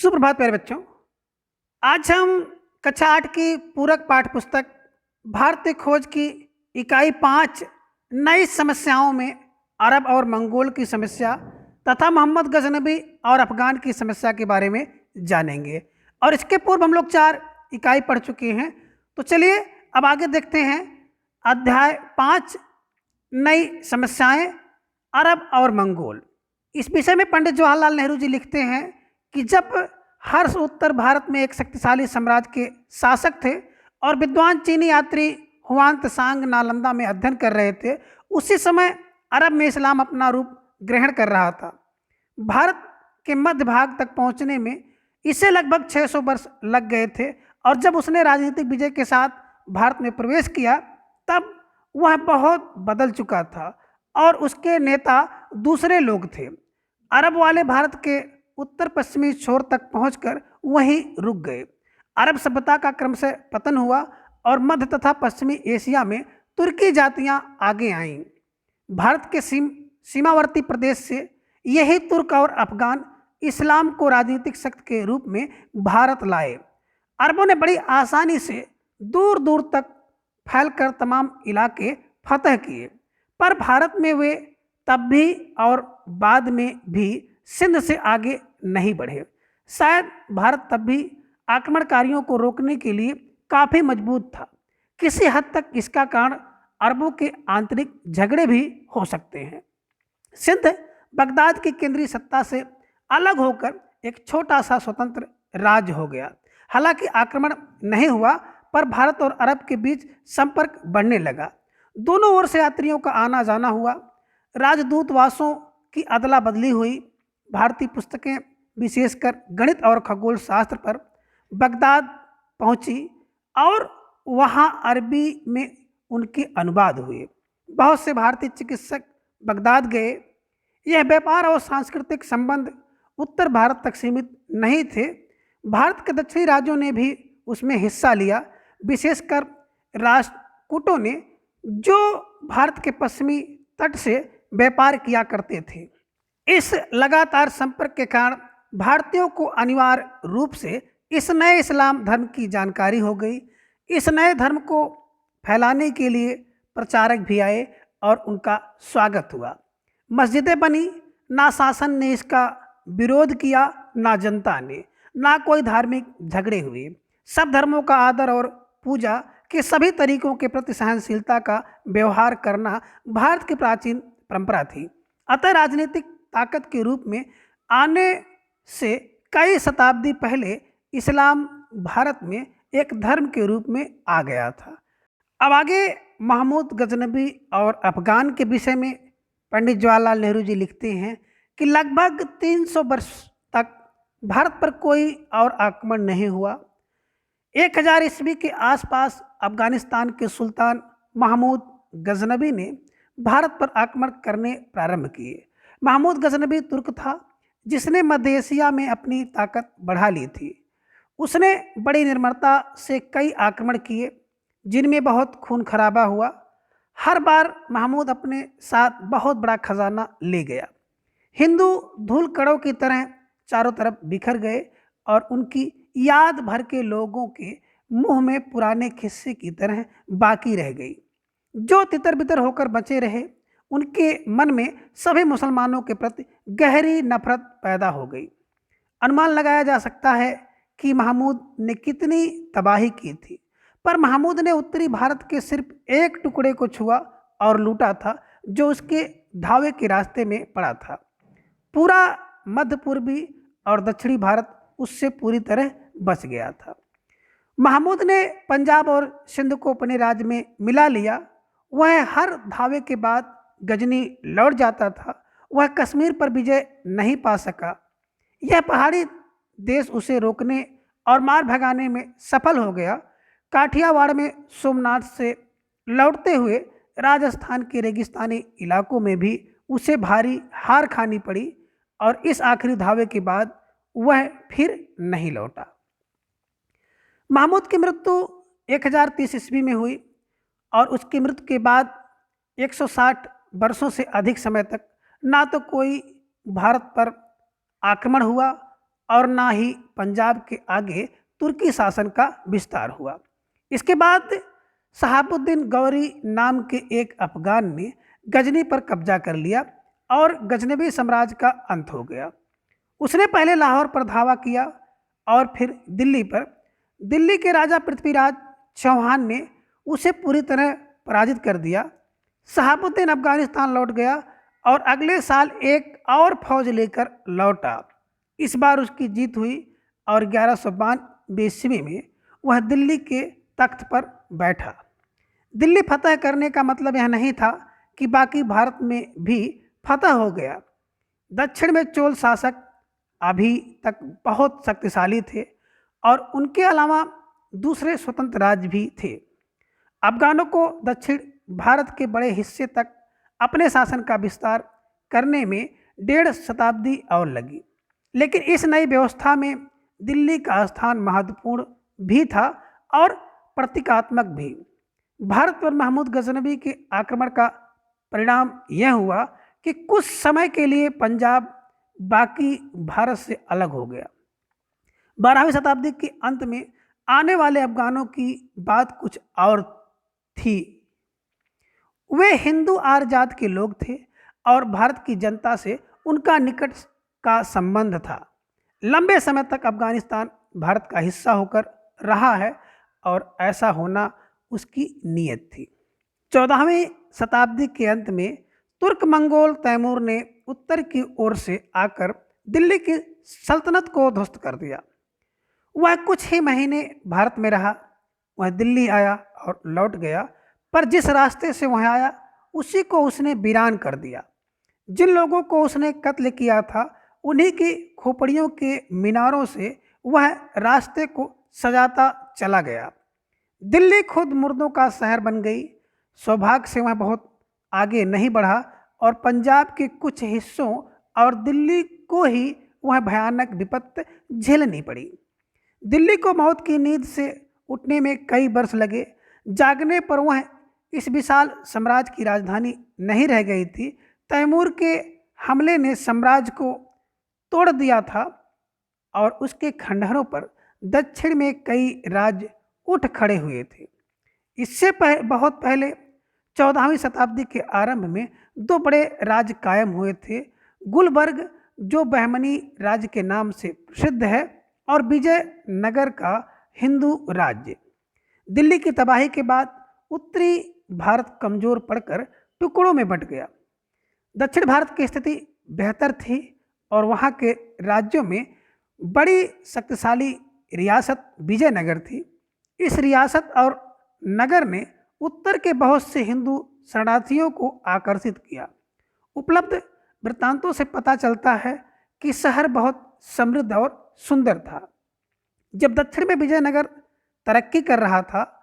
सुप्रभात प्यारे बच्चों। आज हम कक्षा 8 की पूरक पाठ्य पुस्तक भारतीय खोज की इकाई 5 नई समस्याओं में अरब और मंगोल की समस्या तथा मोहम्मद गजनबी और अफगान की समस्या के बारे में जानेंगे। और इसके पूर्व हम लोग 4 इकाई पढ़ चुके हैं। तो चलिए अब आगे देखते हैं। अध्याय 5 नई समस्याएं अरब और मंगोल। इस विषय में पंडित जवाहरलाल नेहरू जी लिखते हैं कि जब हर्ष उत्तर भारत में एक शक्तिशाली साम्राज्य के शासक थे और विद्वान चीनी यात्री हुआन त्सांग नालंदा में अध्ययन कर रहे थे, उसी समय अरब में इस्लाम अपना रूप ग्रहण कर रहा था। भारत के मध्य भाग तक पहुंचने में इसे लगभग 600 वर्ष लग गए थे और जब उसने राजनीतिक विजय के साथ भारत में प्रवेश किया तब वह बहुत बदल चुका था और उसके नेता दूसरे लोग थे। अरब वाले भारत के उत्तर पश्चिमी छोर तक पहुंचकर वहीं रुक गए। अरब सभ्यता का क्रमशः पतन हुआ और मध्य तथा पश्चिमी एशिया में तुर्की जातियां आगे आईं। भारत के सीमावर्ती प्रदेश से यही तुर्क और अफगान इस्लाम को राजनीतिक शक्ति के रूप में भारत लाए। अरबों ने बड़ी आसानी से दूर दूर तक फैलकर तमाम इलाके फतह किए, पर भारत में वे तब भी और बाद में भी सिंध से आगे नहीं बढ़े। शायद भारत तब भी आक्रमणकारियों को रोकने के लिए काफ़ी मजबूत था। किसी हद तक इसका कारण अरबों के आंतरिक झगड़े भी हो सकते हैं। सिंध बगदाद की केंद्रीय सत्ता से अलग होकर एक छोटा सा स्वतंत्र राज्य हो गया। हालांकि आक्रमण नहीं हुआ, पर भारत और अरब के बीच संपर्क बढ़ने लगा। दोनों ओर से यात्रियों का आना जाना हुआ, राजदूतवासों की अदला बदली हुई। भारतीय पुस्तकें विशेषकर गणित और खगोल शास्त्र पर बगदाद पहुंची और वहां अरबी में उनके अनुवाद हुए। बहुत से भारतीय चिकित्सक बगदाद गए। यह व्यापार और सांस्कृतिक संबंध उत्तर भारत तक सीमित नहीं थे, भारत के दक्षिणी राज्यों ने भी उसमें हिस्सा लिया, विशेषकर राष्ट्रकूटों ने, जो भारत के पश्चिमी तट से व्यापार किया करते थे। इस लगातार संपर्क के कारण भारतीयों को अनिवार्य रूप से इस नए इस्लाम धर्म की जानकारी हो गई। इस नए धर्म को फैलाने के लिए प्रचारक भी आए और उनका स्वागत हुआ। मस्जिदें बनी, ना शासन ने इसका विरोध किया, ना जनता ने, ना कोई धार्मिक झगड़े हुए। सब धर्मों का आदर और पूजा के सभी तरीकों के प्रति सहनशीलता का व्यवहार करना भारत की प्राचीन परंपरा थी। अतः राजनीतिक ताकत के रूप में आने से कई शताब्दी पहले इस्लाम भारत में एक धर्म के रूप में आ गया था। अब आगे महमूद गजनबी और अफगान के विषय में पंडित जवाहरलाल नेहरू जी लिखते हैं कि लगभग 300 वर्ष तक भारत पर कोई और आक्रमण नहीं हुआ। 1000 ईस्वी के आसपास अफगानिस्तान के सुल्तान महमूद गजनबी ने भारत पर आक्रमण करने प्रारंभ किए। महमूद गजनबी तुर्क था जिसने मध्य एशिया में अपनी ताकत बढ़ा ली थी। उसने बड़ी निर्ममता से कई आक्रमण किए जिनमें बहुत खून खराबा हुआ। हर बार महमूद अपने साथ बहुत बड़ा खजाना ले गया। हिंदू धूल कणों की तरह चारों तरफ बिखर गए और उनकी याद भर के लोगों के मुंह में पुराने किस्से की तरह बाकी रह गई। जो तितर बितर होकर बचे रहे, उनके मन में सभी मुसलमानों के प्रति गहरी नफरत पैदा हो गई। अनुमान लगाया जा सकता है कि महमूद ने कितनी तबाही की थी, पर महमूद ने उत्तरी भारत के सिर्फ एक टुकड़े को छुआ और लूटा था जो उसके धावे के रास्ते में पड़ा था। पूरा मध्य पूर्वी और दक्षिणी भारत उससे पूरी तरह बच गया था। महमूद ने पंजाब और सिंध को अपने राज्य में मिला लिया। वह हर धावे के बाद गजनी लौट जाता था। वह कश्मीर पर विजय नहीं पा सका। यह पहाड़ी देश उसे रोकने और मार भगाने में सफल हो गया। काठियावाड़ में सोमनाथ से लौटते हुए राजस्थान के रेगिस्तानी इलाकों में भी उसे भारी हार खानी पड़ी और इस आखिरी धावे के बाद वह फिर नहीं लौटा। महमूद की मृत्यु 1030 ईस्वी में हुई और उसकी मृत्यु के बाद 160 वर्षों से अधिक समय तक ना तो कोई भारत पर आक्रमण हुआ और ना ही पंजाब के आगे तुर्की शासन का विस्तार हुआ। इसके बाद शहाबुद्दीन गौरी नाम के एक अफगान ने गजनी पर कब्जा कर लिया और गजनवी साम्राज्य का अंत हो गया। उसने पहले लाहौर पर धावा किया और फिर दिल्ली पर। दिल्ली के राजा पृथ्वीराज चौहान ने उसे पूरी तरह पराजित कर दिया। शहाबुद्दीन अफगानिस्तान लौट गया और अगले साल एक और फौज लेकर लौटा। इस बार उसकी जीत हुई और 1192 ईस्वी में वह दिल्ली के तख्त पर बैठा। दिल्ली फतह करने का मतलब यह नहीं था कि बाकी भारत में भी फतह हो गया। दक्षिण में चोल शासक अभी तक बहुत शक्तिशाली थे और उनके अलावा दूसरे स्वतंत्र राज्य भी थे। अफगानों को दक्षिण भारत के बड़े हिस्से तक अपने शासन का विस्तार करने में 1.5 शताब्दी और लगी, लेकिन इस नई व्यवस्था में दिल्ली का स्थान महत्वपूर्ण भी था और प्रतीकात्मक भी। भारत पर महमूद गजनवी के आक्रमण का परिणाम यह हुआ कि कुछ समय के लिए पंजाब बाकी भारत से अलग हो गया। 12वीं शताब्दी के अंत में आने वाले अफगानों की बात कुछ और थी। वे हिंदू आर्य जात के लोग थे और भारत की जनता से उनका निकट का संबंध था। लंबे समय तक अफगानिस्तान भारत का हिस्सा होकर रहा है और ऐसा होना उसकी नीयत थी। 14वीं शताब्दी के अंत में तुर्क मंगोल तैमूर ने उत्तर की ओर से आकर दिल्ली की सल्तनत को ध्वस्त कर दिया। वह कुछ ही महीने भारत में रहा। वह दिल्ली आया और लौट गया, पर जिस रास्ते से वह आया उसी को उसने वीरान कर दिया। जिन लोगों को उसने कत्ल किया था उन्हीं की खोपड़ियों के मीनारों से वह रास्ते को सजाता चला गया। दिल्ली खुद मुर्दों का शहर बन गई। सौभाग्य से वह बहुत आगे नहीं बढ़ा और पंजाब के कुछ हिस्सों और दिल्ली को ही वह भयानक विपत्ति झेलनी पड़ी। दिल्ली को मौत की नींद से उठने में कई वर्ष लगे। जागने पर वह इस विशाल साम्राज्य की राजधानी नहीं रह गई थी। तैमूर के हमले ने साम्राज्य को तोड़ दिया था और उसके खंडहरों पर दक्षिण में कई राज्य उठ खड़े हुए थे। इससे बहुत पहले 14वीं शताब्दी के आरंभ में 2 बड़े राज्य कायम हुए थे। गुलबर्ग जो बहमनी राज्य के नाम से प्रसिद्ध है और विजयनगर का हिंदू राज्य। दिल्ली की तबाही के बाद उत्तरी भारत कमजोर पड़कर टुकड़ों में बंट गया। दक्षिण भारत की स्थिति बेहतर थी और वहाँ के राज्यों में बड़ी शक्तिशाली रियासत विजयनगर थी। इस रियासत और नगर ने उत्तर के बहुत से हिंदू शरणार्थियों को आकर्षित किया। उपलब्ध वृत्तांतों से पता चलता है कि शहर बहुत समृद्ध और सुंदर था। जब दक्षिण में विजयनगर तरक्की कर रहा था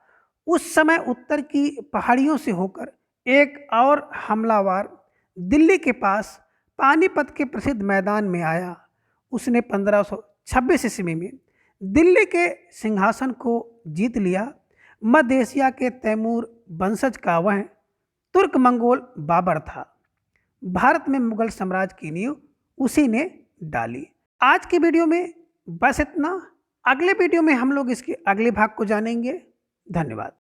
उस समय उत्तर की पहाड़ियों से होकर एक और हमलावर दिल्ली के पास पानीपत के प्रसिद्ध मैदान में आया। उसने 1526 ईस्वी में दिल्ली के सिंहासन को जीत लिया। मध्य एशिया के तैमूर वंशज का वह तुर्क मंगोल बाबर था। भारत में मुगल साम्राज्य की नींव उसी ने डाली। आज की वीडियो में बस इतना। अगले वीडियो में हम लोग इसके अगले भाग को जानेंगे। धन्यवाद।